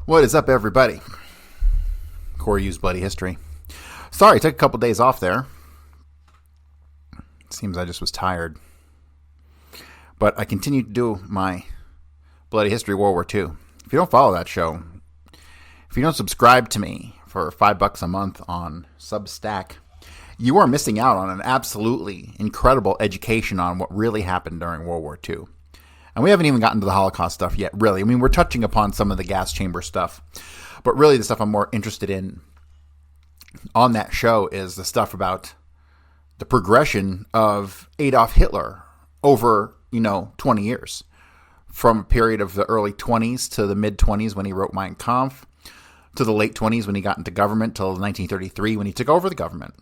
What is up, everybody? Corey used Bloody History. Sorry, took a couple days off there. Seems I just was tired. But I continued to do my Bloody History World War II. If you don't follow that show, if you don't subscribe to me for $5 a month on Substack, you are missing out on an absolutely incredible education on what really happened during World War II. And we haven't even gotten to the Holocaust stuff yet, really. I mean, we're touching upon some of the gas chamber stuff. But really, the stuff I'm more interested in on that show is the stuff about the progression of Adolf Hitler over, 20 years. From a period of the early 20s to the mid-20s when he wrote Mein Kampf, to the late 20s when he got into government, till 1933 when he took over the government.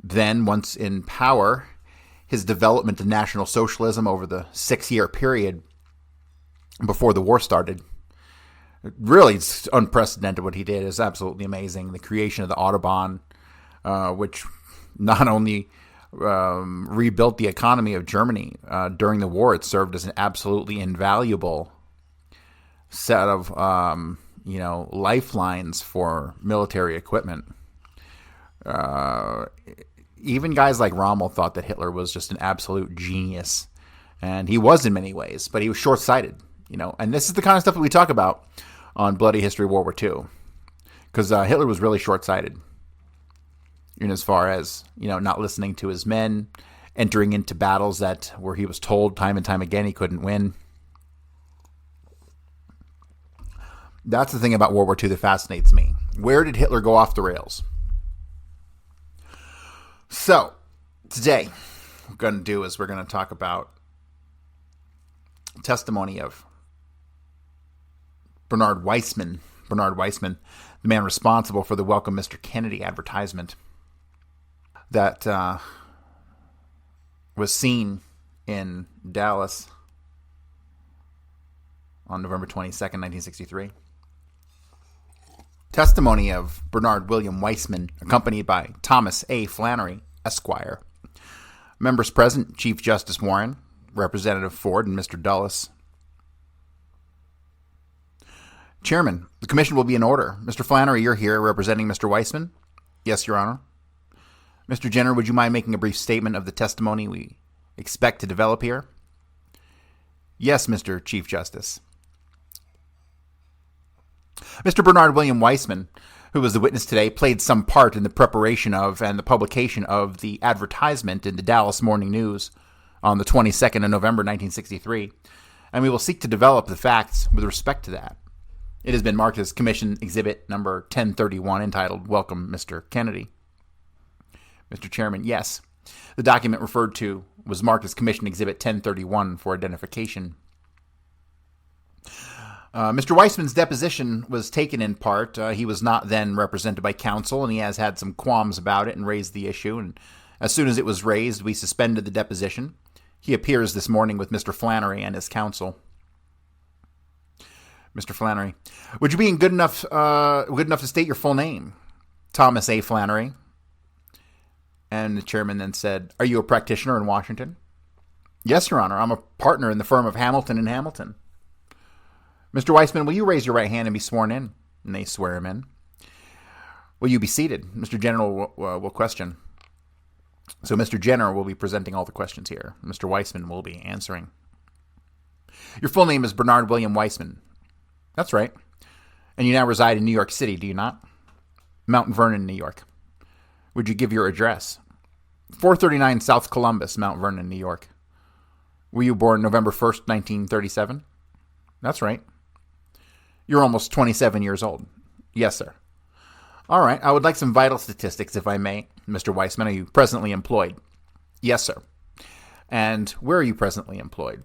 Then, once in power, his development to National Socialism over the 6-year period before the war started. Really, it's unprecedented what he did. It's absolutely amazing. The creation of the Autobahn, which not only rebuilt the economy of Germany during the war, it served as an absolutely invaluable set of, lifelines for military equipment. Even guys like Rommel thought that Hitler was just an absolute genius. And he was in many ways, but he was short-sighted, And this is the kind of stuff that we talk about on Bloody History World War II. Because Hitler was really short-sighted. In as far as, not listening to his men, entering into battles where he was told time and time again he couldn't win. That's the thing about World War II that fascinates me. Where did Hitler go off the rails? So, today, what we're going to do is we're going to talk about testimony of Bernard Weissman, the man responsible for the Welcome Mr. Kennedy advertisement that was seen in Dallas on November 22nd, 1963. Testimony of Bernard William Weissman, accompanied by Thomas A. Flannery, Esquire. Members present, Chief Justice Warren, Representative Ford, and Mr. Dulles. Chairman, the commission will be in order. Mr. Flannery, you're here representing Mr. Weissman? Yes, Your Honor. Mr. Jenner, would you mind making a brief statement of the testimony we expect to develop here? Yes, Mr. Chief Justice. Mr. Bernard William Weissman, who was the witness today, played some part in the preparation of and the publication of the advertisement in the Dallas Morning News on the 22nd of November, 1963, and we will seek to develop the facts with respect to that. It has been marked as Commission Exhibit number 1031, entitled Welcome, Mr. Kennedy. Mr. Chairman, yes. The document referred to was marked as Commission Exhibit 1031 for identification. Mr. Weissman's deposition was taken in part. He was not then represented by counsel, and he has had some qualms about it and raised the issue. And as soon as it was raised, we suspended the deposition. He appears this morning with Mr. Flannery and his counsel. Mr. Flannery, would you be good enough to state your full name? Thomas A. Flannery. And the chairman then said, "Are you a practitioner in Washington?" "Yes, Your Honor. I'm a partner in the firm of Hamilton and Hamilton." "Mr. Weissman, will you raise your right hand and be sworn in?" And they swear him in. "Will you be seated?" Mr. General will question. So Mr. Jenner will be presenting all the questions here. Mr. Weissman will be answering. "Your full name is Bernard William Weissman." "That's right. And you now reside in New York City, do you not?" "Mount Vernon, New York." "Would you give your address?" 439 South Columbus, Mount Vernon, New York." "Were you born November 1st, 1937? "That's right." "You're almost 27 years old." "Yes, sir." "All right. I would like some vital statistics, if I may. Mr. Weissman, are you presently employed?" "Yes, sir." "And where are you presently employed?"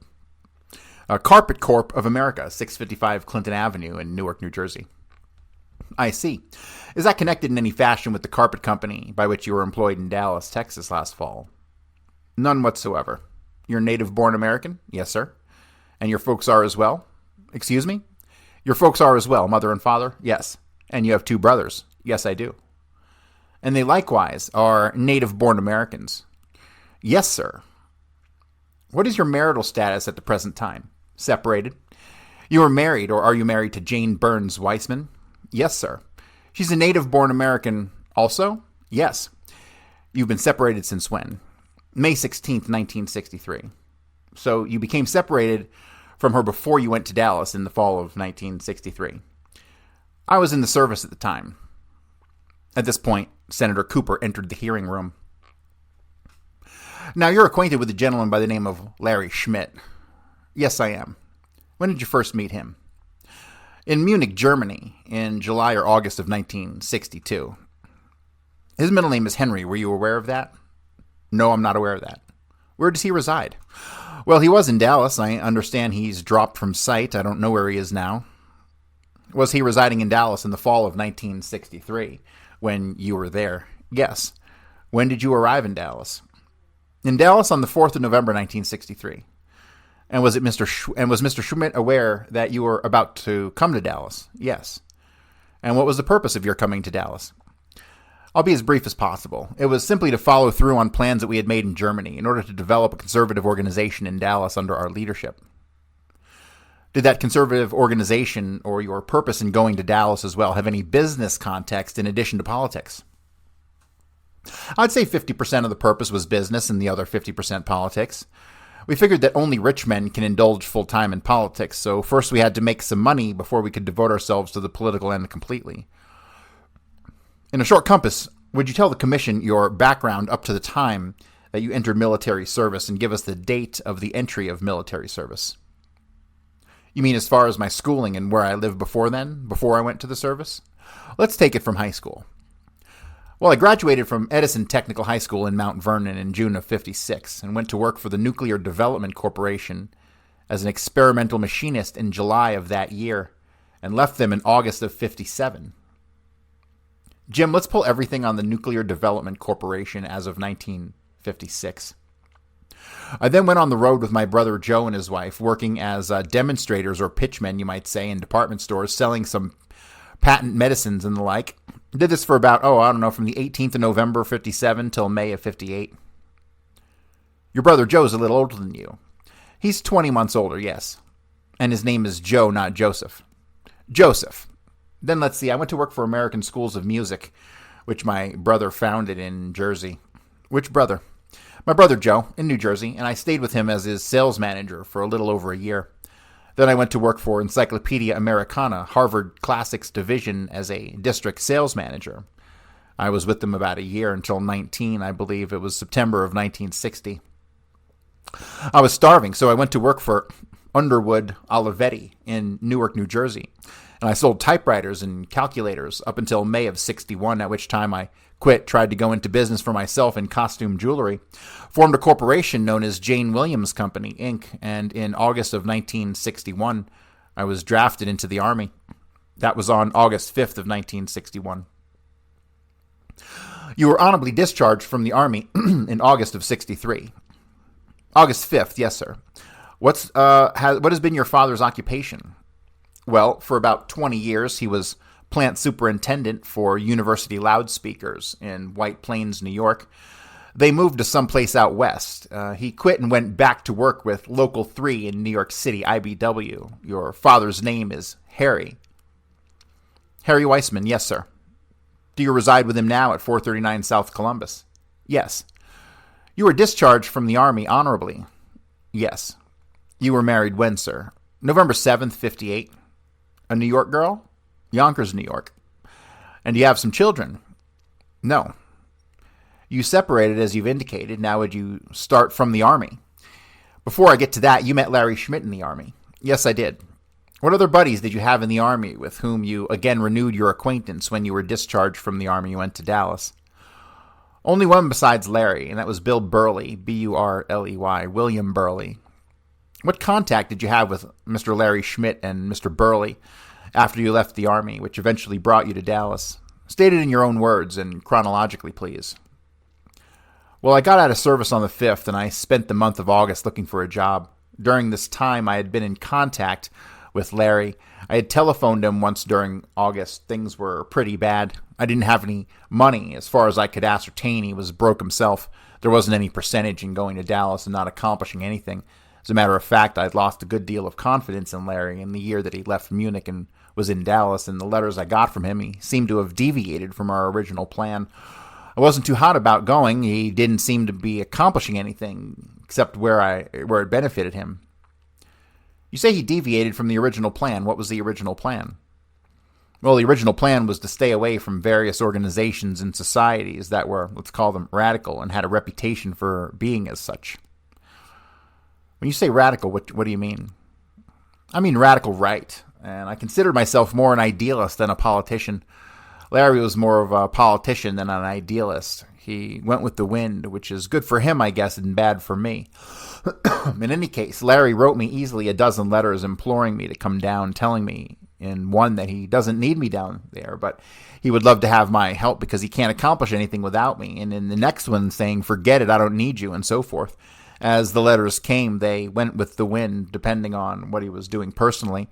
Carpet Corp of America, 655 Clinton Avenue in Newark, New Jersey." "I see. Is that connected in any fashion with the carpet company by which you were employed in Dallas, Texas last fall?" "None whatsoever." "You're native-born American?" "Yes, sir." "And your folks are as well?" "Excuse me?" "Your folks are as well, mother and father?" "Yes." "And you have 2 brothers?" "Yes, I do." "And they likewise are native-born Americans?" "Yes, sir." "What is your marital status at the present time?" "Separated." You are married, or are you married to Jane Burns Weissman? Yes, sir. She's a native-born American also? Yes. You've been separated since when? May 16th, 1963. So you became separated from her before you went to Dallas in the fall of 1963. I was in the service at the time. At this point, Senator Cooper entered the hearing room. Now, you're acquainted with a gentleman by the name of Larry Schmidt. Yes, I am. When did you first meet him? In Munich, Germany, in July or August of 1962. His middle name is Henry. Were you aware of that? No, I'm not aware of that. Where does he reside? Well, he was in Dallas. I understand he's dropped from sight. I don't know where he is now. Was he residing in Dallas in the fall of 1963 when you were there? Yes. When did you arrive in Dallas? In Dallas on the 4th of November, 1963. And was Mr. Schmidt aware that you were about to come to Dallas? Yes. And what was the purpose of your coming to Dallas? I'll be as brief as possible. It was simply to follow through on plans that we had made in Germany in order to develop a conservative organization in Dallas under our leadership. Did that conservative organization or your purpose in going to Dallas as well have any business context in addition to politics? I'd say 50% of the purpose was business and the other 50% politics. We figured that only rich men can indulge full-time in politics, so first we had to make some money before we could devote ourselves to the political end completely. In a short compass, would you tell the commission your background up to the time that you entered military service and give us the date of the entry of military service? You mean as far as my schooling and where I lived before then, before I went to the service? Let's take it from high school. Well, I graduated from Edison Technical High School in Mount Vernon in June of '56 and went to work for the Nuclear Development Corporation as an experimental machinist in July of that year and left them in August of '57. Jim, let's pull everything on the Nuclear Development Corporation as of 1956. I then went on the road with my brother Joe and his wife, working as demonstrators or pitchmen, you might say, in department stores, selling some patent medicines and the like. Did this for about, from the 18th of November of 57 till May of 58. Your brother Joe's a little older than you. He's 20 months older, yes. And his name is Joe, not Joseph. Joseph. Then let's see, I went to work for American Schools of Music, which my brother founded in Jersey. Which brother? My brother Joe, in New Jersey, and I stayed with him as his sales manager for a little over a year. Then I went to work for Encyclopedia Americana, Harvard Classics Division, as a district sales manager. I was with them about a year until 19, I believe. It was September of 1960. I was starving, so I went to work for Underwood Olivetti in Newark, New Jersey. And I sold typewriters and calculators up until May of 61, at which time I quit, tried to go into business for myself in costume jewelry, formed a corporation known as Jane Williams Company, Inc., and in August of 1961, I was drafted into the Army. That was on August 5th of 1961. You were honorably discharged from the Army in August of 63. August 5th, yes, sir. What has been your father's occupation? Well, for about 20 years, he was plant superintendent for University Loudspeakers in White Plains, New York. They moved to someplace out west. He quit and went back to work with Local 3 in New York City, IBW. Your father's name is Harry. Harry Weissman, yes, sir. Do you reside with him now at 439 South Columbus? Yes. You were discharged from the Army honorably? Yes. You were married when, sir? November 7th, 58. A New York girl? Yonkers, New York. And do you have some children? No. You separated, as you've indicated. Now would you start from the Army? Before I get to that, you met Larry Schmidt in the Army. Yes, I did. What other buddies did you have in the Army with whom you again renewed your acquaintance when you were discharged from the Army and went to Dallas? Only one besides Larry, and that was Bill Burley, B-U-R-L-E-Y, William Burley. What contact did you have with Mr. Larry Schmidt and Mr. Burley after you left the Army, which eventually brought you to Dallas? State it in your own words and chronologically, please. Well, I got out of service on the 5th, and I spent the month of August looking for a job. During this time, I had been in contact with Larry. I had telephoned him once during August. Things were pretty bad. I didn't have any money. As far as I could ascertain, he was broke himself. There wasn't any percentage in going to Dallas and not accomplishing anything. As a matter of fact, I'd lost a good deal of confidence in Larry in the year that he left Munich and was in Dallas, and the letters I got from him, he seemed to have deviated from our original plan. I wasn't too hot about going. He didn't seem to be accomplishing anything except where it benefited him. You say he deviated from the original plan. What was the original plan? Well, the original plan was to stay away from various organizations and societies that were, let's call them, radical and had a reputation for being as such. When you say radical, what do you mean? I mean radical right, and I considered myself more an idealist than a politician. Larry was more of a politician than an idealist. He went with the wind, which is good for him, I guess, and bad for me. In any case, Larry wrote me easily a dozen letters imploring me to come down, telling me in one that he doesn't need me down there, but he would love to have my help because he can't accomplish anything without me. And in the next one saying, forget it, I don't need you, and so forth. As the letters came, they went with the wind, depending on what he was doing personally.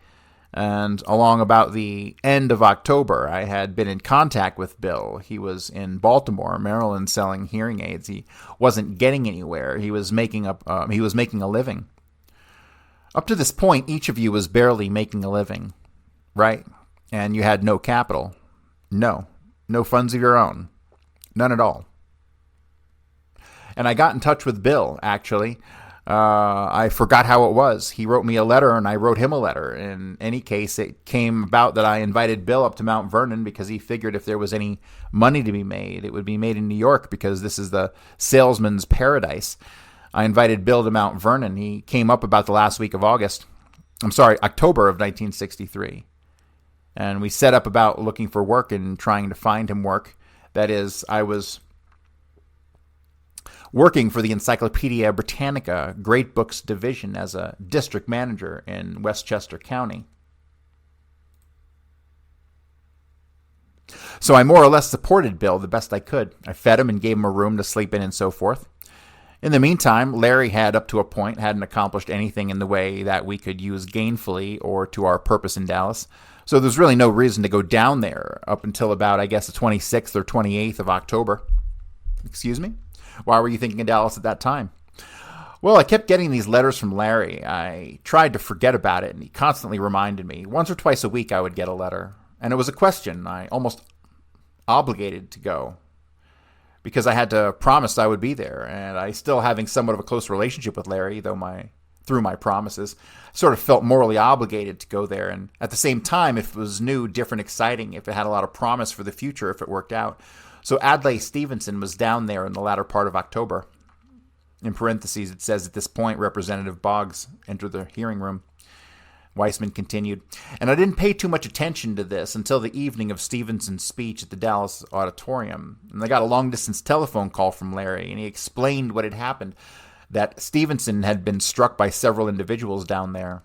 And along about the end of October, I had been in contact with Bill. He was in Baltimore, Maryland, selling hearing aids. He wasn't getting anywhere. He was making a living. Up to this point, each of you was barely making a living, right? And you had no capital. No funds of your own. None at all. And I got in touch with Bill, actually. I forgot how it was. He wrote me a letter, and I wrote him a letter. In any case, it came about that I invited Bill up to Mount Vernon because he figured if there was any money to be made, it would be made in New York because this is the salesman's paradise. I invited Bill to Mount Vernon. He came up about the last week of October of 1963. And we set up about looking for work and trying to find him work. That is, I was working for the Encyclopedia Britannica Great Books Division as a district manager in Westchester County. So I more or less supported Bill the best I could. I fed him and gave him a room to sleep in and so forth. In the meantime, Larry had, up to a point, hadn't accomplished anything in the way that we could use gainfully or to our purpose in Dallas. So there's really no reason to go down there up until about, I guess, the 26th or 28th of October. Excuse me? Why were you thinking of Dallas at that time? Well, I kept getting these letters from Larry. I tried to forget about it, and he constantly reminded me. Once or twice a week I would get a letter, and it was a question. I almost obligated to go because I had to promise I would be there, and I still having somewhat of a close relationship with Larry, through my promises, sort of felt morally obligated to go there. And at the same time, if it was new, different, exciting, if it had a lot of promise for the future, if it worked out. So Adlai Stevenson was down there in the latter part of October. In parentheses, it says at this point, Representative Boggs entered the hearing room. Weissman continued, and I didn't pay too much attention to this until the evening of Stevenson's speech at the Dallas Auditorium. And I got a long-distance telephone call from Larry, and he explained what had happened, that Stevenson had been struck by several individuals down there.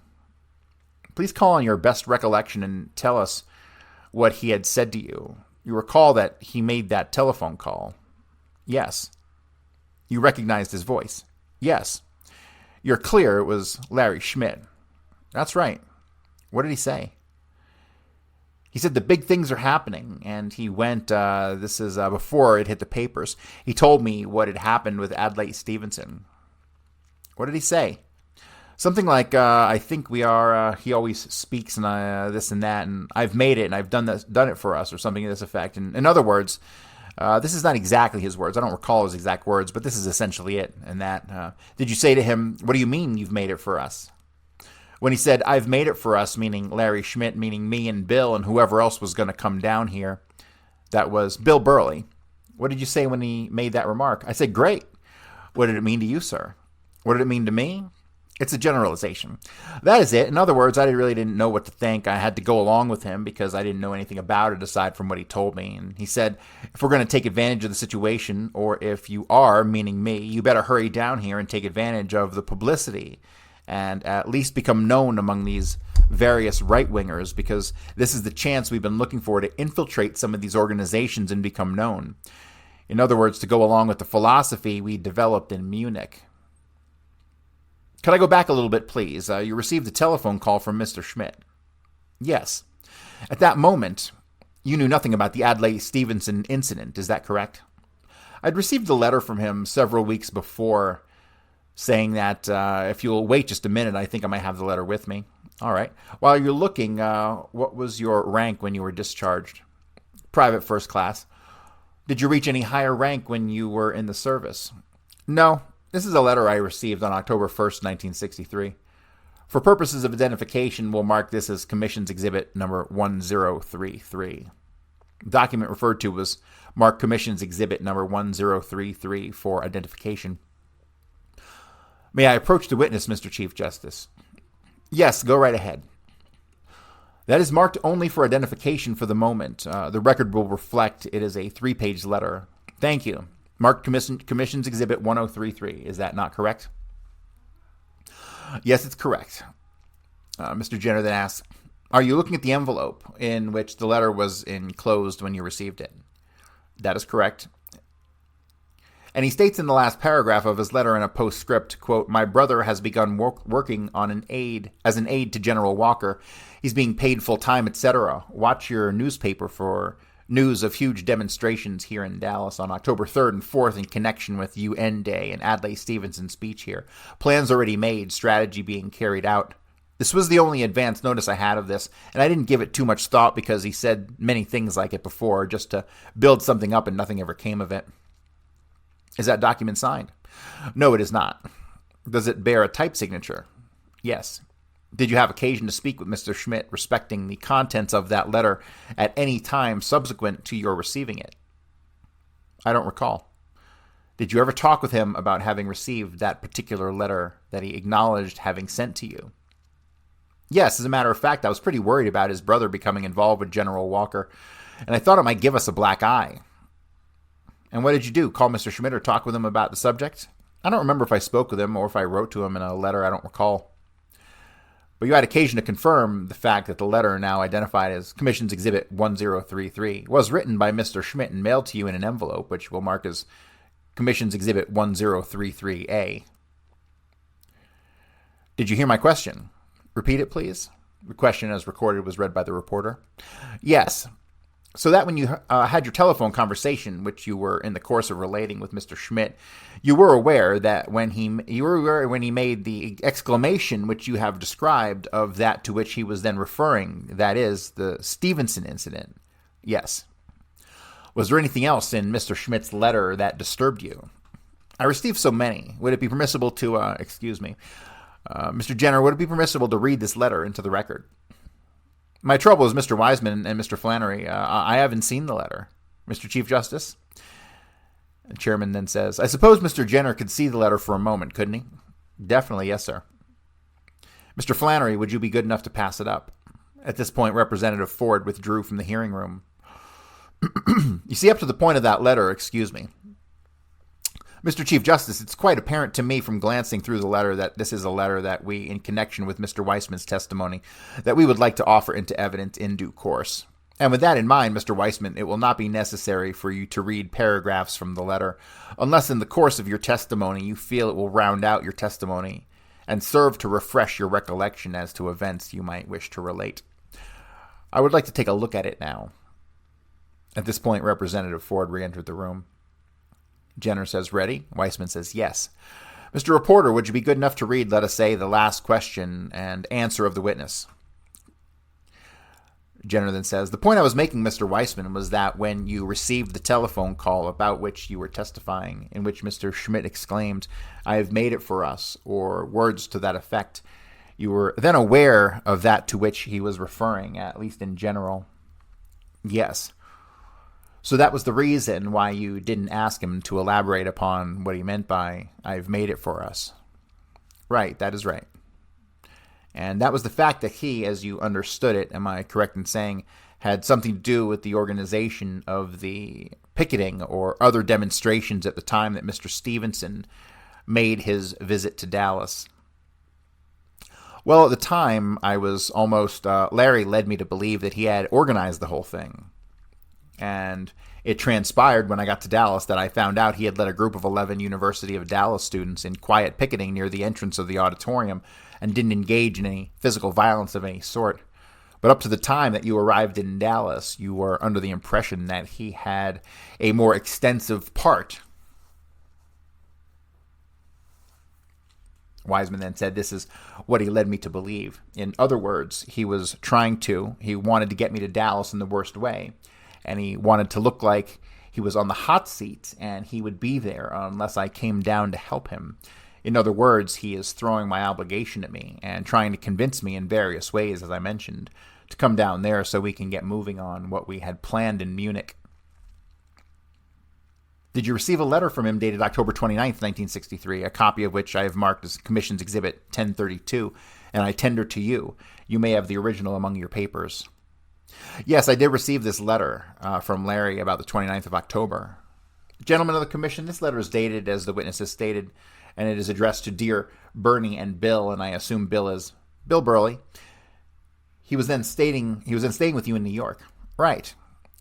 Please call on your best recollection and tell us what he had said to you. You recall that he made that telephone call? Yes. You recognized his voice? Yes. You're clear it was Larry Schmidt? That's right. What did he say? He said the big things are happening, and he went, this is before it hit the papers. He told me what had happened with Adlai Stevenson. What did he say? Something like, I think we are, he always speaks and this and that, and I've made it, and I've done it for us, or something to this effect. And in other words, this is not exactly his words. I don't recall his exact words, but this is essentially it. And that, did you say to him, what do you mean you've made it for us? When he said, I've made it for us, meaning Larry Schmidt, meaning me and Bill and whoever else was going to come down here, that was Bill Burley. What did you say when he made that remark? I said, great. What did it mean to you, sir? What did it mean to me? It's a generalization. That is it. In other words, I really didn't know what to think. I had to go along with him because I didn't know anything about it aside from what he told me. And he said, if we're going to take advantage of the situation, or if you are, meaning me, you better hurry down here and take advantage of the publicity and at least become known among these various right-wingers, because this is the chance we've been looking for to infiltrate some of these organizations and become known. In other words, to go along with the philosophy we developed in Munich. Could I go back a little bit, please? You received a telephone call from Mr. Schmidt. Yes. At that moment, you knew nothing about the Adlai Stevenson incident. Is that correct? I'd received a letter from him several weeks before saying that if you'll wait just a minute, I think I might have the letter with me. All right. While you're looking, what was your rank when you were discharged? Private first class. Did you reach any higher rank when you were in the service? No. This is a letter I received on October 1st, 1963. For purposes of identification, we'll mark this as Commission's Exhibit number 1033. The document referred to was marked Commission's Exhibit number 1033 for identification. May I approach the witness, Mr. Chief Justice? Yes, go right ahead. That is marked only for identification for the moment. The record will reflect it is a 3-page letter. Thank you. Marked Commission's Exhibit 1033. Is that not correct? Yes, it's correct. Mr. Jenner then asks, are you looking at the envelope in which the letter was enclosed when you received it? That is correct. And he states in the last paragraph of his letter in a postscript, quote, my brother has begun working on as an aide to General Walker. He's being paid full time, etc. Watch your newspaper for news of huge demonstrations here in Dallas on October 3rd and 4th in connection with UN Day and Adlai Stevenson's speech here. Plans already made, strategy being carried out. This was the only advance notice I had of this, and I didn't give it too much thought because he said many things like it before, just to build something up, and nothing ever came of it. Is that document signed? No, it is not. Does it bear a type signature? Yes. Did you have occasion to speak with Mr. Schmidt respecting the contents of that letter at any time subsequent to your receiving it? I don't recall. Did you ever talk with him about having received that particular letter that he acknowledged having sent to you? Yes, as a matter of fact, I was pretty worried about his brother becoming involved with General Walker, and I thought it might give us a black eye. And what did you do? Call Mr. Schmidt or talk with him about the subject? I don't remember if I spoke with him or if I wrote to him in a letter. I don't recall. But you had occasion to confirm the fact that the letter, now identified as Commission's Exhibit 1033, was written by Mr. Schmidt and mailed to you in an envelope, which we'll mark as Commission's Exhibit 1033A. Did you hear my question? Repeat it, please. The question, as recorded, was read by the reporter. Yes. So that when you had your telephone conversation, which you were in the course of relating with Mr. Schmidt, you were aware that when he made the exclamation which you have described of that to which he was then referring, that is, the Stevenson incident. Yes. Was there anything else in Mr. Schmidt's letter that disturbed you? I received so many. Would it be permissible to, Mr. Jenner, would it be permissible to read this letter into the record? My trouble is Mr. Weissman and Mr. Flannery. I haven't seen the letter. Mr. Chief Justice? The chairman then says, I suppose Mr. Jenner could see the letter for a moment, couldn't he? Definitely, yes, sir. Mr. Flannery, would you be good enough to pass it up? At this point, Representative Ford withdrew from the hearing room. You see, up to the point of that letter, excuse me. Mr. Chief Justice, it's quite apparent to me from glancing through the letter that this is a letter that we, in connection with Mr. Weissman's testimony, that we would like to offer into evidence in due course. And with that in mind, Mr. Weissman, it will not be necessary for you to read paragraphs from the letter, unless in the course of your testimony you feel it will round out your testimony and serve to refresh your recollection as to events you might wish to relate. I would like to take a look at it now. At this point, Representative Ford re-entered the room. Jenner says, ready? Weissman says, yes. Mr. Reporter, would you be good enough to read, let us say, the last question and answer of the witness? Jenner then says, the point I was making, Mr. Weissman, was that when you received the telephone call about which you were testifying, in which Mr. Schmidt exclaimed, I have made it for us, or words to that effect, you were then aware of that to which he was referring, at least in general? Yes. So that was the reason why you didn't ask him to elaborate upon what he meant by, I've made it for us. Right, that is right. And that was the fact that he, as you understood it, am I correct in saying, had something to do with the organization of the picketing or other demonstrations at the time that Mr. Stevenson made his visit to Dallas? Well, at the time, I was almost, Larry led me to believe that he had organized the whole thing. And it transpired when I got to Dallas that I found out he had led a group of 11 University of Dallas students in quiet picketing near the entrance of the auditorium and didn't engage in any physical violence of any sort. But up to the time that you arrived in Dallas, you were under the impression that he had a more extensive part Weissman then said, this is what he led me to believe. In other words, he wanted to get me to Dallas in the worst way. And he wanted to look like he was on the hot seat and he would be there unless I came down to help him. In other words, he is throwing my obligation at me and trying to convince me in various ways, as I mentioned, to come down there so we can get moving on what we had planned in Munich. Did you receive a letter from him dated October 29th, 1963, a copy of which I have marked as Commission's Exhibit 1032, and I tender to you? You may have the original among your papers. Yes, I did receive this letter from Larry about the 29th of October. Gentlemen of the Commission, this letter is dated as the witnesses stated, and it is addressed to dear Bernie and Bill, and I assume Bill is Bill Burley. He was then staying with you in New York. Right.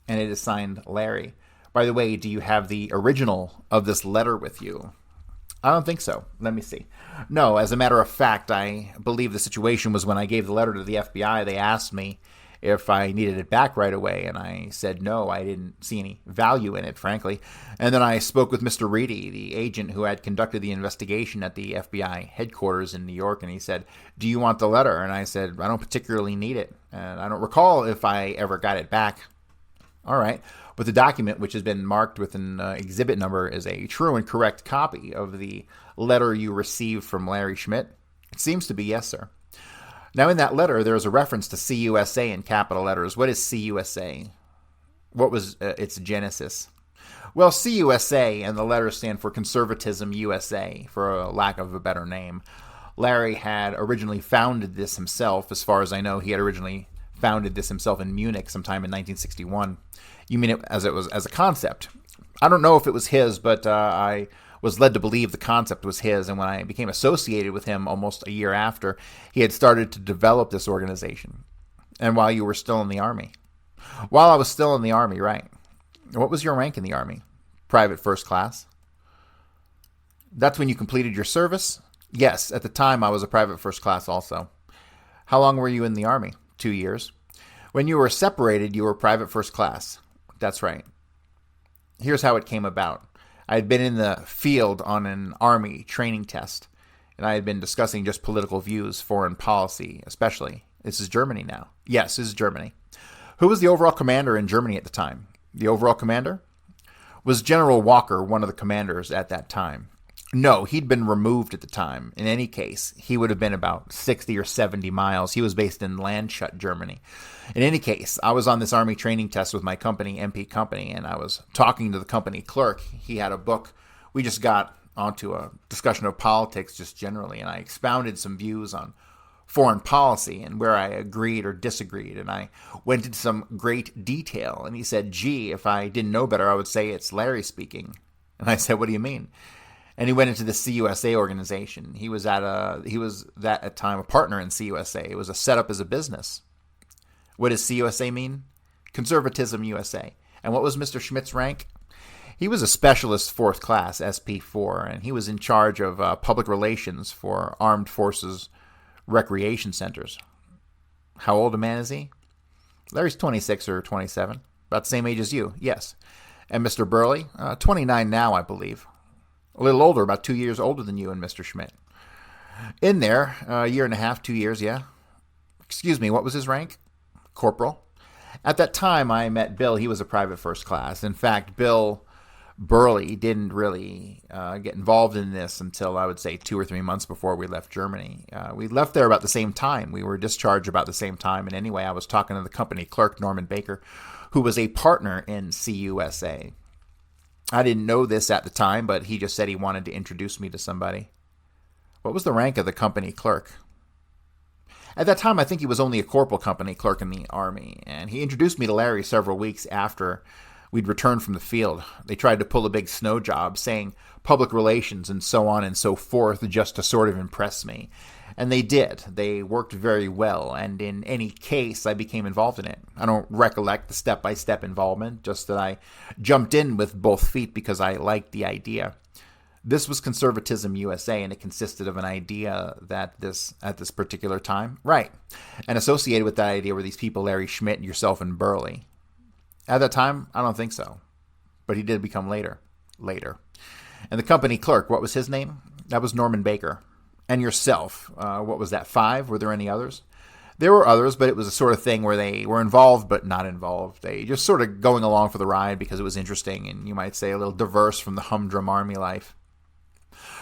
And it is signed Larry. By the way, do you have the original of this letter with you? I don't think so. Let me see. No, as a matter of fact, I believe the situation was when I gave the letter to the FBI, they asked me if I needed it back right away, and I said no, I didn't see any value in it, frankly. And then I spoke with Mr. Reedy, the agent who had conducted the investigation at the FBI headquarters in New York, and he said, do you want the letter? And I said, I don't particularly need it, and I don't recall if I ever got it back. All right. But the document, which has been marked with an exhibit number, is a true and correct copy of the letter you received from Larry Schmidt? It seems to be yes, sir. Now, in that letter, there is a reference to CUSA in capital letters. What is CUSA? What was its genesis? Well, CUSA and the letters stand for Conservatism USA, for a lack of a better name. Larry had originally founded this himself. As far as I know, he had originally founded this himself in Munich sometime in 1961. You mean it as a concept? I don't know if it was his, but I was led to believe the concept was his. And when I became associated with him almost a year after, he had started to develop this organization. And while you were still in the Army? While I was still in the Army, right. What was your rank in the Army? Private first class. That's when you completed your service? Yes, at the time I was a private first class also. How long were you in the Army? 2 years. When you were separated, you were private first class. That's right. Here's how it came about. I had been in the field on an Army training test, and I had been discussing just political views, foreign policy, especially. This is Germany now. Yes, this is Germany. Who was the overall commander in Germany at the time? The overall commander? Was General Walker one of the commanders at that time? No, he'd been removed at the time. In any case, he would have been about 60 or 70 miles. He was based in Landshut, Germany. In any case, I was on this Army training test with my company, MP Company, and I was talking to the company clerk. He had a book. We just got onto a discussion of politics just generally, and I expounded some views on foreign policy and where I agreed or disagreed, and I went into some great detail. And he said, gee, if I didn't know better, I would say it's Larry speaking. And I said, what do you mean? And he went into the CUSA organization. He was at that time a partner in CUSA. It was a setup as a business. What does CUSA mean? Conservatism USA. And what was Mr. Schmidt's rank? He was a specialist fourth class, SP4, and he was in charge of public relations for Armed Forces recreation centers. How old a man is he? Larry's 26 or 27. About the same age as you, yes. And Mr. Burley? 29 now, I believe. A little older, about 2 years older than you and Mr. Schmidt. In there, a year and a half, 2 years, yeah. Excuse me, what was his rank? Corporal. At that time, I met Bill. He was a private first class. In fact, Bill Burley didn't really get involved in this until, I would say, 2 or 3 months before we left Germany. We left there about the same time. We were discharged about the same time. And anyway, I was talking to the company clerk, Norman Baker, who was a partner in CUSA. I didn't know this at the time, but he just said he wanted to introduce me to somebody. What was the rank of the company clerk? At that time, I think he was only a corporal company clerk in the Army, and he introduced me to Larry several weeks after we'd returned from the field. They tried to pull a big snow job, saying public relations and so on and so forth, just to sort of impress me. And they did. They worked very well, and in any case, I became involved in it. I don't recollect the step-by-step involvement, just that I jumped in with both feet because I liked the idea. This was Conservatism USA, and it consisted of an idea that at this particular time. Right. And associated with that idea were these people, Larry Schmidt, yourself, and Burley. At that time, I don't think so. But he did become later. And the company clerk, what was his name? That was Norman Baker. and yourself. What was that, 5? Were there any others? There were others, but it was a sort of thing where they were involved but not involved. They just sort of going along for the ride because it was interesting and you might say a little diverse from the humdrum army life.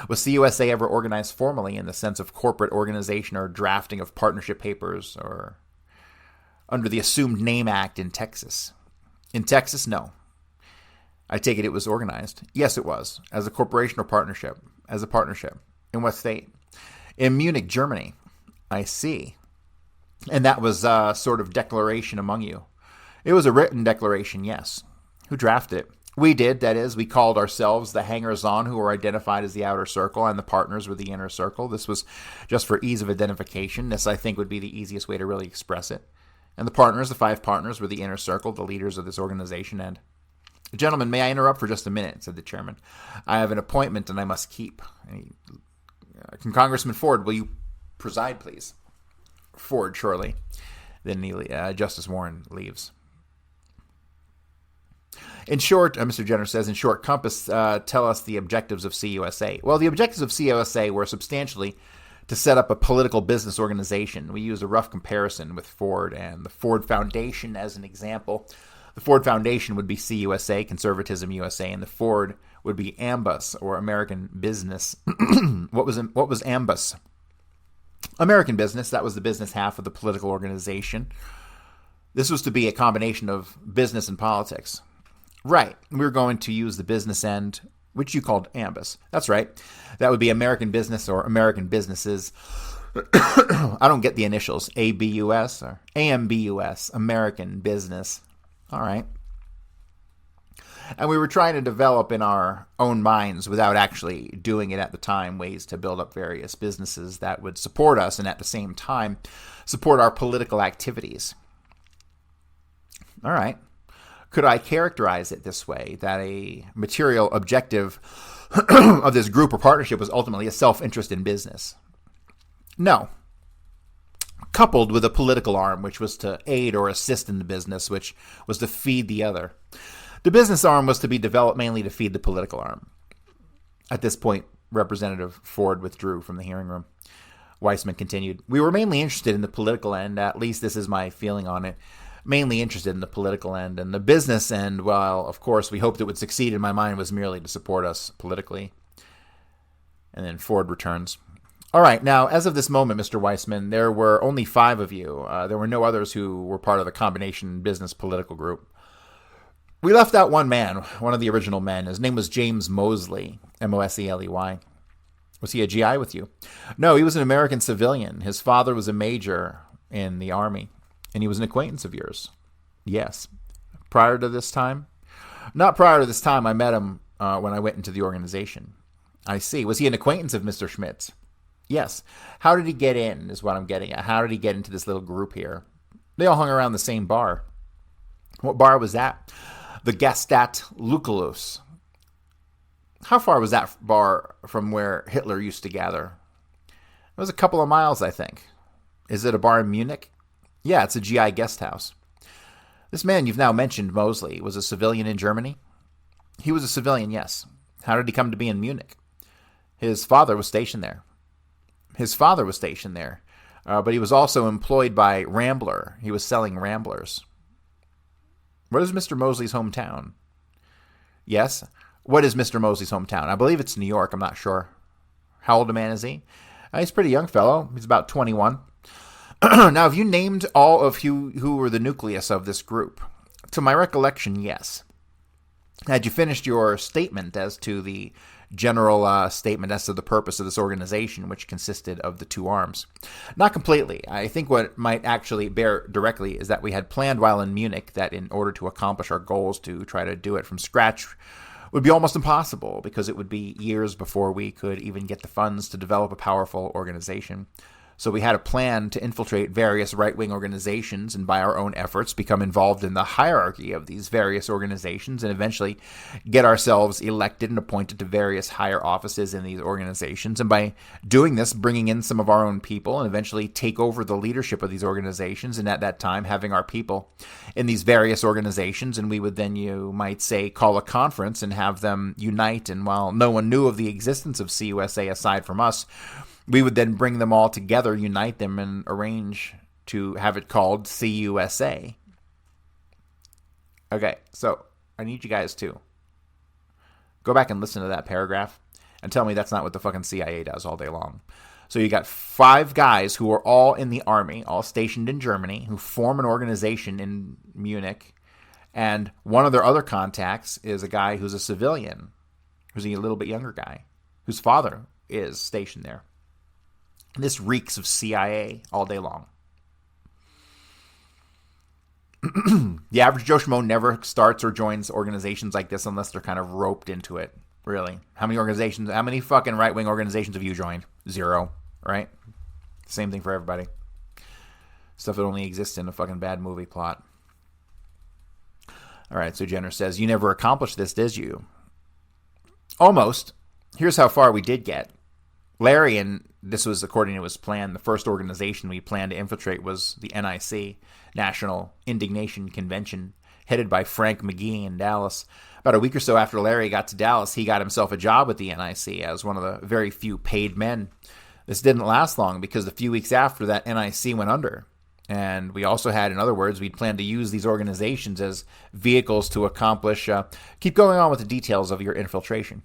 Was CUSA ever organized formally in the sense of corporate organization or drafting of partnership papers or under the assumed name act in Texas? In Texas, no. I take it was organized. Yes, it was. As a corporation or partnership? As a partnership. In what state? In Munich, Germany. I see. And that was a sort of declaration among you. It was a written declaration, yes. Who drafted it? We did, that is. We called ourselves the hangers-on who were identified as the outer circle and the partners were the inner circle. This was just for ease of identification. This, I think, would be the easiest way to really express it. And the partners, the 5 partners, were the inner circle, the leaders of this organization. And, gentlemen, may I interrupt for just a minute, said the chairman. I have an appointment and I must keep. Congressman Ford, will you preside, please? Ford, surely. Then Justice Warren leaves. In short, Mr. Jenner says, in short, Compass, tell us the objectives of CUSA. Well, the objectives of CUSA were substantially to set up a political business organization. We used a rough comparison with Ford and the Ford Foundation as an example. The Ford Foundation would be CUSA, Conservatism USA, and the Ford would be AMBUS, or American Business. What was AMBUS? American Business. That was the business half of the political organization. This was to be a combination of business and politics. Right. We were going to use the business end, which you called AMBUS. That's right. That would be American Business or American Businesses. I don't get the initials. ABUS or AMBUS, American Business. All right. And we were trying to develop in our own minds, without actually doing it at the time, ways to build up various businesses that would support us and at the same time support our political activities. All right. Could I characterize it this way, that a material objective of this group or partnership was ultimately a self-interest in business? No. Coupled with a political arm, which was to aid or assist in the business, which was to feed the other. The business arm was to be developed mainly to feed the political arm. At this point, Representative Ford withdrew from the hearing room. Weissman continued, we were mainly interested in the political end, at least this is my feeling on it, mainly interested in the political end, and the business end, well, of course, we hoped it would succeed in my mind was merely to support us politically. And then Ford returns. All right, now, as of this moment, Mr. Weissman, there were only 5 of you. There were no others who were part of the combination business political group. We left out one man, one of the original men. His name was James Mosley, Moseley. Was he a GI with you? No, he was an American civilian. His father was a major in the Army, and he was an acquaintance of yours. Yes. Prior to this time? Not prior to this time. I met him when I went into the organization. I see. Was he an acquaintance of Mr. Schmidt's? Yes. How did he get in, is what I'm getting at. How did he get into this little group here? They all hung around the same bar. What bar was that? The Gastät Lucullus. How far was that bar from where Hitler used to gather? It was a couple of miles, I think. Is it a bar in Munich? Yeah, it's a GI guest house. This man you've now mentioned, Mosley, was a civilian in Germany? He was a civilian, yes. How did he come to be in Munich? His father was stationed there. But he was also employed by Rambler. He was selling Ramblers. What is Mr. Mosley's hometown? Yes. What is Mr. Mosley's hometown? I believe it's New York. I'm not sure. How old a man is he? He's a pretty young fellow. He's about 21. Now, have you named all of you who were the nucleus of this group? To my recollection, yes. Had you finished your statement as to the general statement as to the purpose of this organization, which consisted of the 2 arms? Not completely. I think what might actually bear directly is that we had planned while in Munich that in order to accomplish our goals to try to do it from scratch would be almost impossible because it would be years before we could even get the funds to develop a powerful organization. So we had a plan to infiltrate various right-wing organizations and by our own efforts become involved in the hierarchy of these various organizations and eventually get ourselves elected and appointed to various higher offices in these organizations. And by doing this, bringing in some of our own people and eventually take over the leadership of these organizations. And at that time, having our people in these various organizations. And we would then, you might say, call a conference and have them unite. And while no one knew of the existence of CUSA aside from us, We would then bring them all together, unite them, and arrange to have it called CUSA. Okay, so I need you guys to go back and listen to that paragraph and tell me that's not what the fucking CIA does all day long. So you got 5 guys who are all in the army, all stationed in Germany, who form an organization in Munich. And one of their other contacts is a guy who's a civilian, who's a little bit younger guy, whose father is stationed there. This reeks of CIA all day long. The average Joe Schmo never starts or joins organizations like this unless they're kind of roped into it. Really. How many fucking right-wing organizations have you joined? 0, right? Same thing for everybody. Stuff that only exists in a fucking bad movie plot. All right, so Jenner says, you never accomplished this, did you? Almost. Here's how far we did get. Larry, and this was according to his plan, the first organization we planned to infiltrate was the NIC, National Indignation Convention, headed by Frank McGee in Dallas. About a week or so after Larry got to Dallas, he got himself a job with the NIC as one of the very few paid men. This didn't last long because a few weeks after that, NIC went under. And we also had, in other words, we'd planned to use these organizations as vehicles to accomplish, keep going on with the details of your infiltration.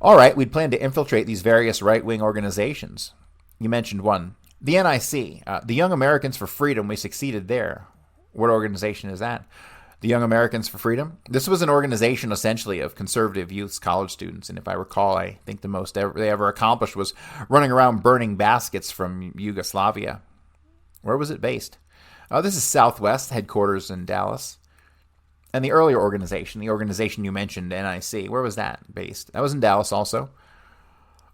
All right, we'd planned to infiltrate these various right-wing organizations. You mentioned one. The NIC, the Young Americans for Freedom, we succeeded there. What organization is that? The Young Americans for Freedom? This was an organization essentially of conservative youths, college students. And if I recall, I think the most they ever accomplished was running around burning baskets from Yugoslavia. Where was it based? This is Southwest, headquarters in Dallas. And the earlier organization, the organization you mentioned, NIC, where was that based? That was in Dallas also.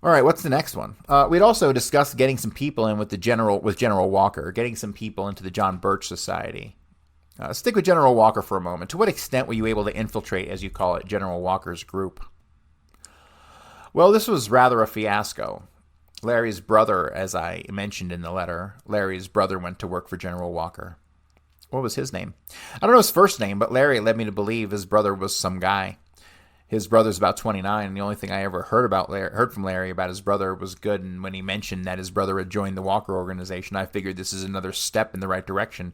All right, what's the next one? We'd also discussed getting some people in with General Walker, getting some people into the John Birch Society. Stick with General Walker for a moment. To what extent were you able to infiltrate, as you call it, General Walker's group? Well, this was rather a fiasco. Larry's brother, as I mentioned in the letter, Larry's brother went to work for General Walker. What was his name? I don't know his first name, but Larry led me to believe his brother was some guy. His brother's about 29, and the only thing I ever heard from Larry about his brother was good. And when he mentioned that his brother had joined the Walker organization, I figured this is another step in the right direction.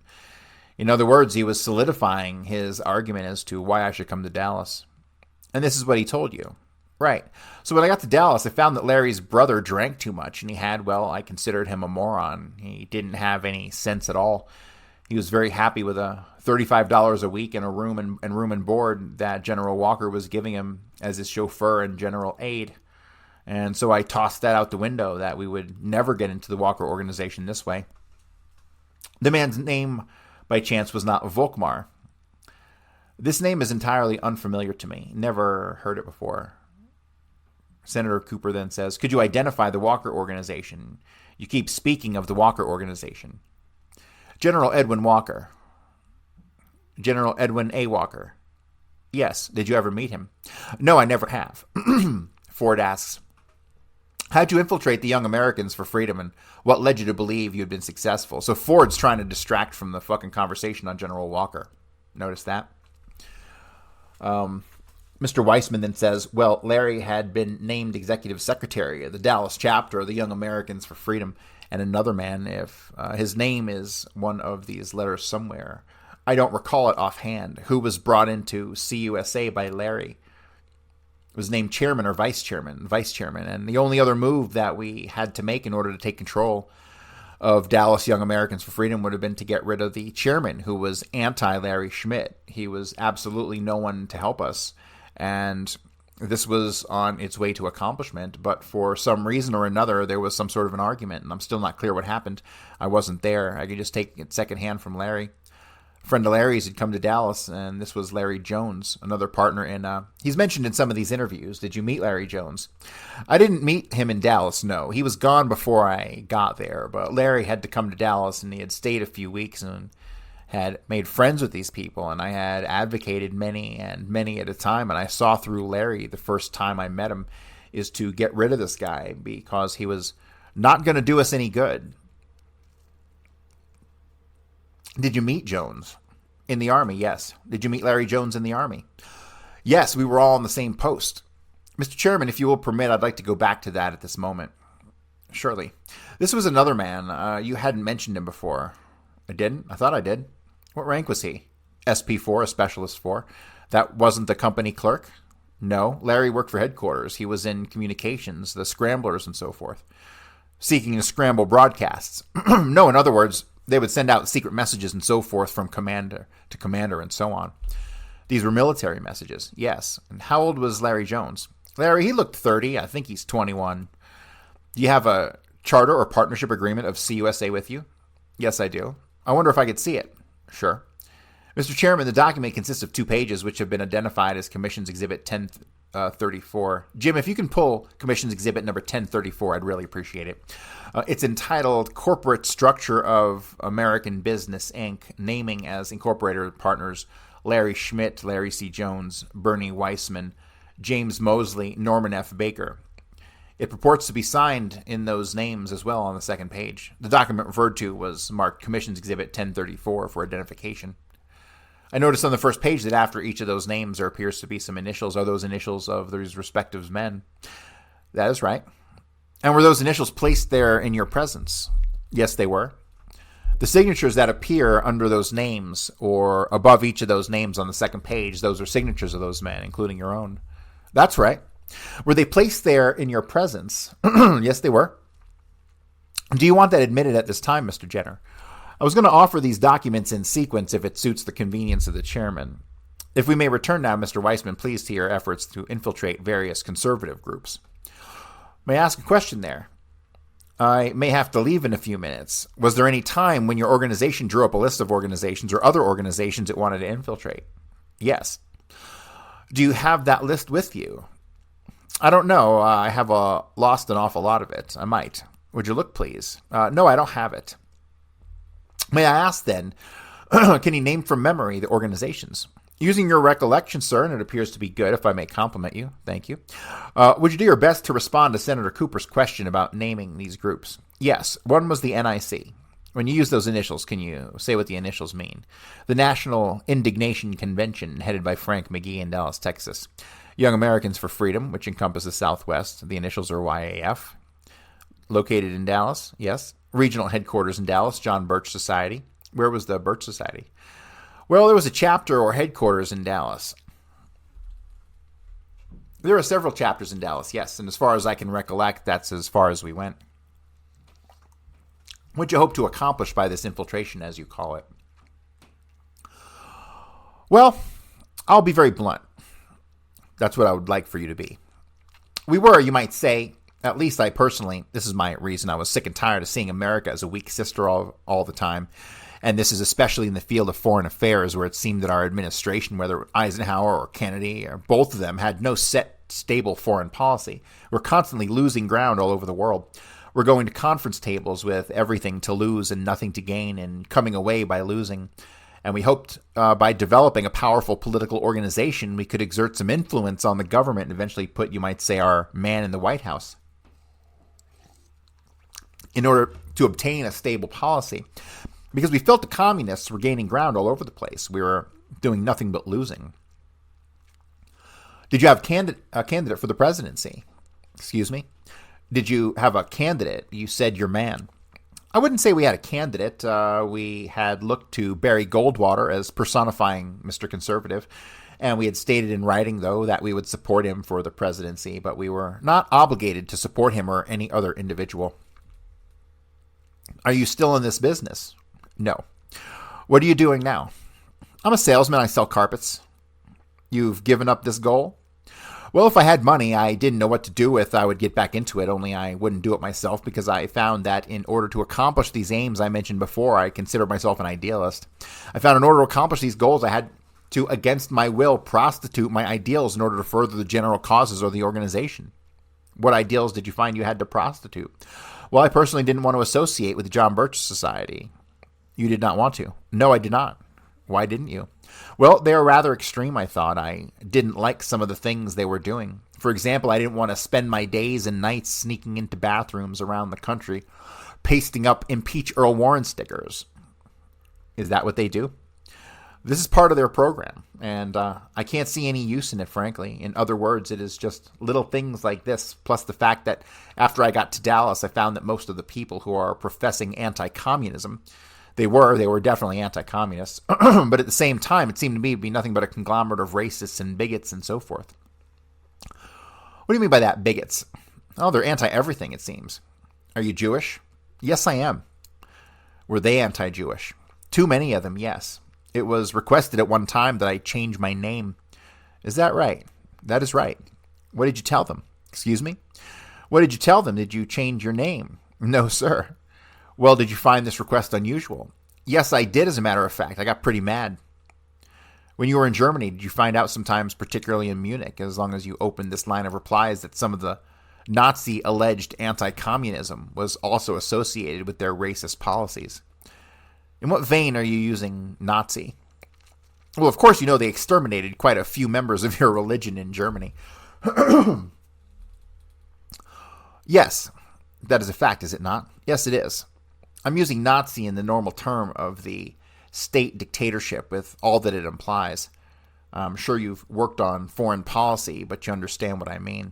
In other words, he was solidifying his argument as to why I should come to Dallas. And this is what he told you. Right. So when I got to Dallas, I found that Larry's brother drank too much, and he had, well, I considered him a moron. He didn't have any sense at all. He was very happy with a $35 a week in a room and board that General Walker was giving him as his chauffeur and general aide. And so I tossed that out the window, that we would never get into the Walker organization this way. The man's name, by chance, was not Volkmar. This name is entirely unfamiliar to me. Never heard it before. Senator Cooper then says, could you identify the Walker organization? You keep speaking of the Walker organization. General Edwin Walker. General Edwin A. Walker. Yes. Did you ever meet him? No, I never have. Ford asks, how'd you infiltrate the Young Americans for Freedom, and what led you to believe you had been successful? So Ford's trying to distract from the fucking conversation on General Walker. Notice that? Mr. Weissman then says, well, Larry had been named executive secretary of the Dallas chapter of the Young Americans for Freedom, and another man, if his name is one of these letters somewhere, I don't recall it offhand, who was brought into CUSA by Larry, was named chairman or vice chairman, and the only other move that we had to make in order to take control of Dallas Young Americans for Freedom would have been to get rid of the chairman, who was anti-Larry Schmidt. He was absolutely no one to help us, and this was on its way to accomplishment, but for some reason or another, there was some sort of an argument, and I'm still not clear what happened. I wasn't there. I could just take it secondhand from Larry. A friend of Larry's had come to Dallas, and this was Larry Jones, another partner in, he's mentioned in some of these interviews. Did you meet Larry Jones? I didn't meet him in Dallas, no. He was gone before I got there, but Larry had to come to Dallas, and he had stayed a few weeks and had made friends with these people, and I had advocated many at a time, and I saw through Larry the first time I met him is to get rid of this guy because he was not going to do us any good. Did you meet Jones? In the Army, yes. Did you meet Larry Jones in the Army? Yes, we were all on the same post. Mr. Chairman, if you will permit, I'd like to go back to that at this moment. Surely. This was another man. You hadn't mentioned him before. I didn't? I thought I did. What rank was he? SP4, a specialist 4. That wasn't the company clerk? No. Larry worked for headquarters. He was in communications, the scramblers and so forth, seeking to scramble broadcasts. No, in other words, they would send out secret messages and so forth from commander to commander and so on. These were military messages, yes. And how old was Larry Jones? Larry, he looked 30. I think he's 21. Do you have a charter or partnership agreement of CUSA with you? Yes, I do. I wonder if I could see it. Sure. Mr. Chairman, the document consists of 2 pages, which have been identified as Commission's Exhibit 1034. Jim, if you can pull Commission's Exhibit number 1034, I'd really appreciate it. It's entitled Corporate Structure of American Business, Inc., naming as incorporated partners Larry Schmidt, Larry C. Jones, Bernie Weissman, James Mosley, Norman F. Baker. It purports to be signed in those names as well on the second page. The document referred to was marked Commission's Exhibit 1034 for identification. I noticed on the first page that after each of those names there appears to be some initials. Are those initials of those respective men? That is right. And were those initials placed there in your presence? Yes, they were. The signatures that appear under those names or above each of those names on the second page, those are signatures of those men, including your own. That's right. Were they placed there in your presence? Yes, they were. Do you want that admitted at this time, Mr. Jenner? I was going to offer these documents in sequence if it suits the convenience of the chairman. If we may return now, Mr. Weissman, please, to your efforts to infiltrate various conservative groups. May I ask a question there? I may have to leave in a few minutes. Was there any time when your organization drew up a list of organizations or other organizations it wanted to infiltrate? Yes. Do you have that list with you? I don't know. I have lost an awful lot of it. I might. Would you look, please? No, I don't have it. May I ask then, can you name from memory the organizations? Using your recollection, sir, and it appears to be good, if I may compliment you. Thank you. Would you do your best to respond to Senator Cooper's question about naming these groups? Yes. One was the NIC. When you use those initials, can you say what the initials mean? The National Indignation Convention, headed by Frank McGee in Dallas, Texas. Young Americans for Freedom, which encompasses Southwest. The initials are YAF. Located in Dallas, yes. Regional headquarters in Dallas, John Birch Society. Where was the Birch Society? Well, there was a chapter or headquarters in Dallas. There are several chapters in Dallas, yes, and as far as I can recollect, that's as far as we went. What do you hope to accomplish by this infiltration, as you call it? Well, I'll be very blunt. That's what I would like for you to be. We were, you might say, at least I personally, this is my reason, I was sick and tired of seeing America as a weak sister all the time. And this is especially in the field of foreign affairs, where it seemed that our administration, whether Eisenhower or Kennedy, or both of them, had no set, stable foreign policy. We're constantly losing ground all over the world. We're going to conference tables with everything to lose and nothing to gain, and coming away by losing. And we hoped by developing a powerful political organization, we could exert some influence on the government and eventually put, you might say, our man in the White House in order to obtain a stable policy. Because we felt the communists were gaining ground all over the place. We were doing nothing but losing. Did you have a candidate for the presidency? Excuse me? Did you have a candidate? You said your man. I wouldn't say we had a candidate. We had looked to Barry Goldwater as personifying Mr. Conservative, and we had stated in writing, though, that we would support him for the presidency, but we were not obligated to support him or any other individual. Are you still in this business? No. What are you doing now? I'm a salesman. I sell carpets. You've given up this goal? Well, if I had money I didn't know what to do with, I would get back into it, only I wouldn't do it myself because I found that in order to accomplish these aims I mentioned before, I consider myself an idealist. I found in order to accomplish these goals, I had to, against my will, prostitute my ideals in order to further the general causes of the organization. What ideals did you find you had to prostitute? Well, I personally didn't want to associate with the John Birch Society. You did not want to? No, I did not. Why didn't you? Well, they were rather extreme, I thought. I didn't like some of the things they were doing. For example, I didn't want to spend my days and nights sneaking into bathrooms around the country, pasting up Impeach Earl Warren stickers. Is that what they do? This is part of their program, and I can't see any use in it, frankly. In other words, it is just little things like this, plus the fact that after I got to Dallas, I found that most of the people who are professing anti-communism, they were definitely anti-communists, but at the same time, it seemed to me to be nothing but a conglomerate of racists and bigots and so forth. What do you mean by that, bigots? Oh, they're anti-everything, it seems. Are you Jewish? Yes, I am. Were they anti-Jewish? Too many of them, yes. It was requested at one time that I change my name. Is that right? That is right. What did you tell them? Excuse me? What did you tell them? Did you change your name? No, sir. Well, did you find this request unusual? Yes, I did, as a matter of fact. I got pretty mad. When you were in Germany, did you find out sometimes, particularly in Munich, as long as you opened this line of replies, that some of the Nazi-alleged anti-communism was also associated with their racist policies? In what vein are you using Nazi? Well, of course, you know they exterminated quite a few members of your religion in Germany. Yes, that is a fact, is it not? Yes, it is. I'm using Nazi in the normal term of the state dictatorship with all that it implies. I'm sure you've worked on foreign policy, but you understand what I mean.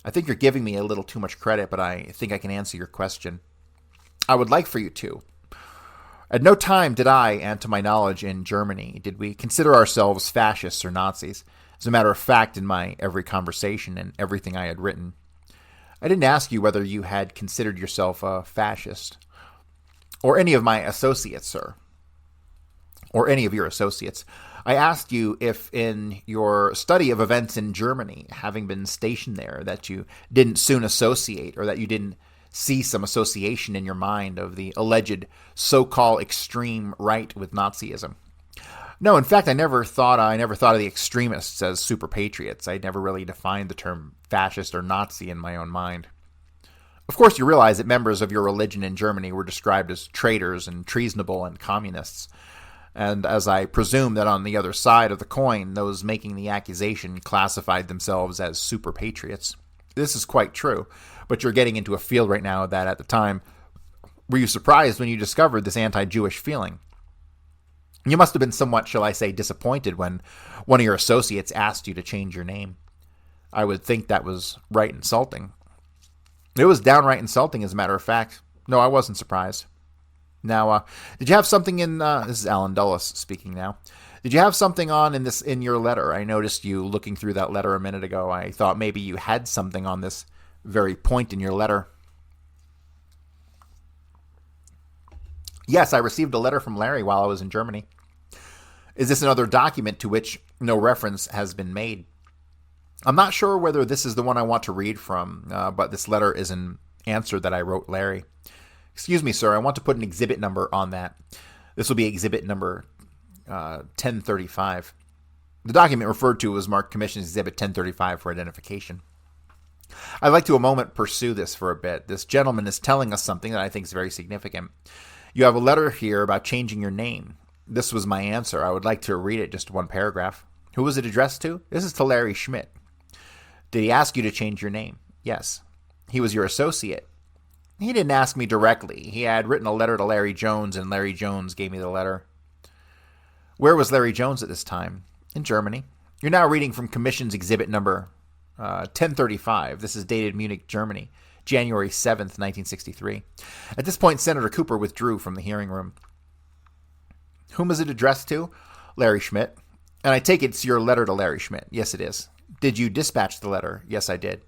I think you're giving me a little too much credit, but I think I can answer your question. I would like for you to. At no time did I, and to my knowledge in Germany, did we consider ourselves fascists or Nazis. As a matter of fact, in my every conversation and everything I had written, I didn't ask you whether you had considered yourself a fascist. Or any of my associates, sir. Or any of your associates. I asked you if in your study of events in Germany, having been stationed there, that you didn't soon associate, or that you didn't see some association in your mind of the alleged so-called extreme right with Nazism. No, in fact, I never thought of the extremists as super patriots. I never really defined the term fascist or Nazi in my own mind. Of course, you realize that members of your religion in Germany were described as traitors and treasonable and communists. And as I presume that on the other side of the coin, those making the accusation classified themselves as super patriots. This is quite true, but you're getting into a field right now that at the time, were you surprised when you discovered this anti-Jewish feeling? You must have been somewhat, shall I say, disappointed when one of your associates asked you to change your name. I would think that was right insulting. It was downright insulting, as a matter of fact. No, I wasn't surprised. Now, did you have something in, this is Alan Dulles speaking now. Did you have something on in your letter? I noticed you looking through that letter a minute ago. I thought maybe you had something on this very point in your letter. Yes, I received a letter from Larry while I was in Germany. Is this another document to which no reference has been made? I'm not sure whether this is the one I want to read from, but this letter is an answer that I wrote Larry. Excuse me, sir, I want to put an exhibit number on that. This will be exhibit number 1035. The document referred to was marked Commission Exhibit 1035 for identification. I'd like to a moment pursue this for a bit. This gentleman is telling us something that I think is very significant. You have a letter here about changing your name. This was my answer. I would like to read it, just one paragraph. Who was it addressed to? This is to Larry Schmidt. Did he ask you to change your name? Yes. He was your associate. He didn't ask me directly. He had written a letter to Larry Jones, and Larry Jones gave me the letter. Where was Larry Jones at this time? In Germany. You're now reading from Commission's Exhibit number 1035. This is dated Munich, Germany, January 7th, 1963. At this point, Senator Cooper withdrew from the hearing room. Whom is it addressed to? Larry Schmidt. And I take it's your letter to Larry Schmidt. Yes, it is. Did you dispatch the letter? Yes, I did.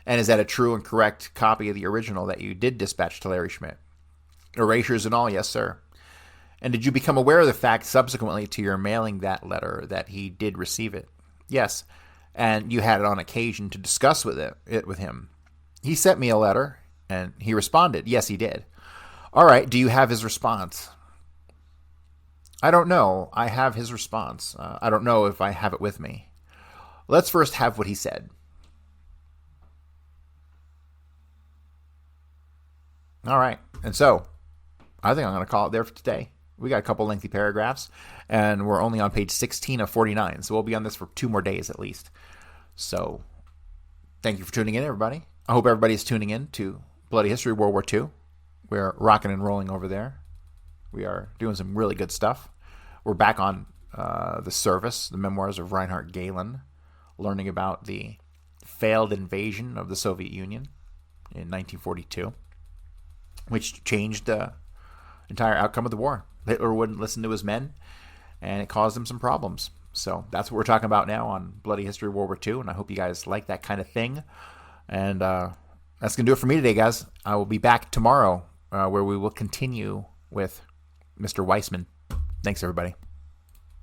And is that a true and correct copy of the original that you did dispatch to Larry Schmidt? Erasures and all? Yes, sir. And did you become aware of the fact subsequently to your mailing that letter that he did receive it? Yes. And you had it on occasion to discuss it with him? He sent me a letter, and he responded. Yes, he did. All right. Do you have his response? I don't know. I have his response. I don't know if I have it with me. Let's first have what he said. All right. And so, I think I'm going to call it there for today. We got a couple lengthy paragraphs, and we're only on page 16 of 49, so we'll be on this for 2 more days at least. So, thank you for tuning in, everybody. I hope everybody's tuning in to Bloody History World War II. We're rocking and rolling over there. We are doing some really good stuff. We're back on The Service, the memoirs of Reinhard Gehlen, learning about the failed invasion of the Soviet Union in 1942, which changed the entire outcome of the war. Hitler wouldn't listen to his men, and it caused him some problems. So that's what we're talking about now on Bloody History of World War II, and I hope you guys like that kind of thing. And that's going to do it for me today, guys. I will be back tomorrow where we will continue with Mr. Weissman. Thanks, everybody.